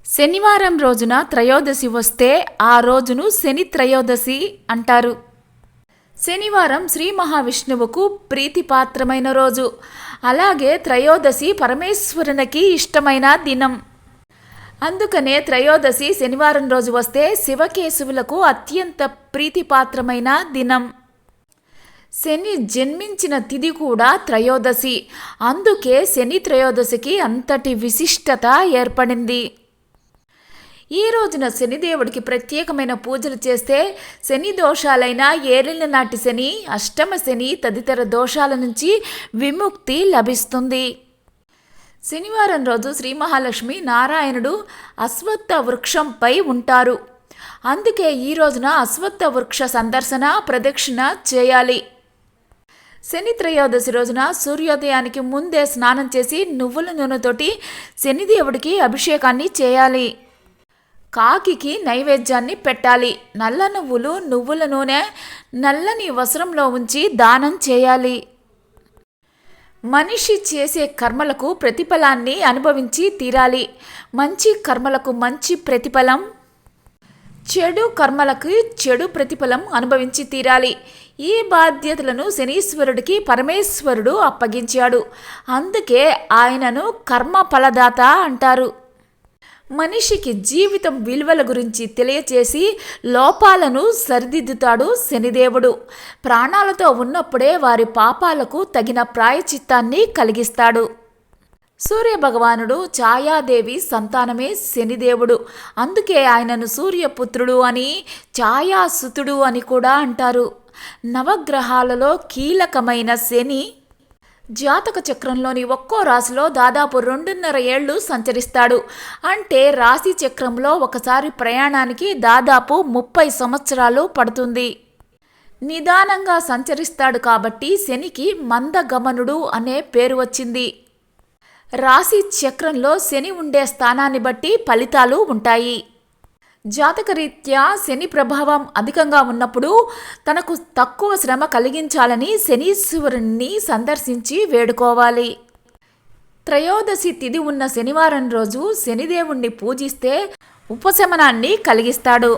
శనివారం రోజున త్రయోదశి వస్తే ఆ రోజును శని త్రయోదశి అంటారు. శనివారం శ్రీ మహావిష్ణువుకు ప్రీతిపాత్రమైన రోజు. అలాగే త్రయోదశి పరమేశ్వరునికి ఇష్టమైన దినం. అందుకనే త్రయోదశి శనివారం రోజు వస్తే శివకేశవులకు అత్యంత ప్రీతిపాత్రమైన దినం. శని జన్మించిన తిథి కూడా త్రయోదశి. అందుకే శని త్రయోదశికి అంతటి విశిష్టత ఏర్పడింది. ఈ రోజున శనిదేవుడికి ప్రత్యేకమైన పూజలు చేస్తే శని దోషాలైన ఏలిన నాటి శని, అష్టమ శని తదితర దోషాల నుంచి విముక్తి లభిస్తుంది. శనివారం రోజు శ్రీ మహాలక్ష్మి నారాయణుడు అశ్వత్థ వృక్షంపై ఉంటారు. అందుకే ఈ రోజున అశ్వత్థ వృక్ష సందర్శన ప్రదక్షిణ చేయాలి. శని త్రయోదశి రోజున సూర్యోదయానికి ముందే స్నానం చేసి నువ్వుల నూనెతోటి శనిదేవుడికి అభిషేకాన్ని చేయాలి. కాకికి నైవేద్యాన్ని పెట్టాలి. నల్ల నువ్వులు, నువ్వుల నూనె నల్లని వస్త్రంలో ఉంచి దానం చేయాలి. మనిషి చేసే కర్మలకు ప్రతిఫలాన్ని అనుభవించి తీరాలి. మంచి కర్మలకు మంచి ప్రతిఫలం, చెడు కర్మలకు చెడు ప్రతిఫలం అనుభవించి తీరాలి. ఈ బాధ్యతలను శనీశ్వరుడికి పరమేశ్వరుడు అప్పగించాడు. అందుకే ఆయనను కర్మ ఫలదాత అంటారు. మనిషికి జీవితం విలువల గురించి తెలియచేసి లోపాలను సరిదిద్దుతాడు శనిదేవుడు. ప్రాణాలతో ఉన్నప్పుడే వారి పాపాలకు తగిన ప్రాయచిత్తాన్ని కలిగిస్తాడు. సూర్యభగవానుడు ఛాయాదేవి సంతానమే శనిదేవుడు. అందుకే ఆయనను సూర్యపుత్రుడు అని, ఛాయాసుతుడు అని కూడా అంటారు. నవగ్రహాలలో కీలకమైన శని జాతక చక్రంలోని ఒక్కో రాశిలో దాదాపు 2.5 ఏళ్ళు సంచరిస్తాడు. అంటే రాశి చక్రంలో ఒకసారి ప్రయాణానికి దాదాపు 30 సంవత్సరాలు పడుతుంది. నిదానంగా సంచరిస్తాడు కాబట్టి శనికి మందగమనుడు అనే పేరు వచ్చింది. రాశి చక్రంలో శని ఉండే స్థానాన్ని బట్టి ఫలితాలు ఉంటాయి. జాతకరీత్యా శని ప్రభావం అధికంగా ఉన్నప్పుడు తనకు తక్కువ శ్రమ కలిగించాలని శనీశ్వరుణ్ణి సందర్శించి వేడుకోవాలి. త్రయోదశి తిథి ఉన్న శనివారం రోజు శనిదేవుణ్ణి పూజిస్తే ఉపశమనాన్ని కలిగిస్తాడు.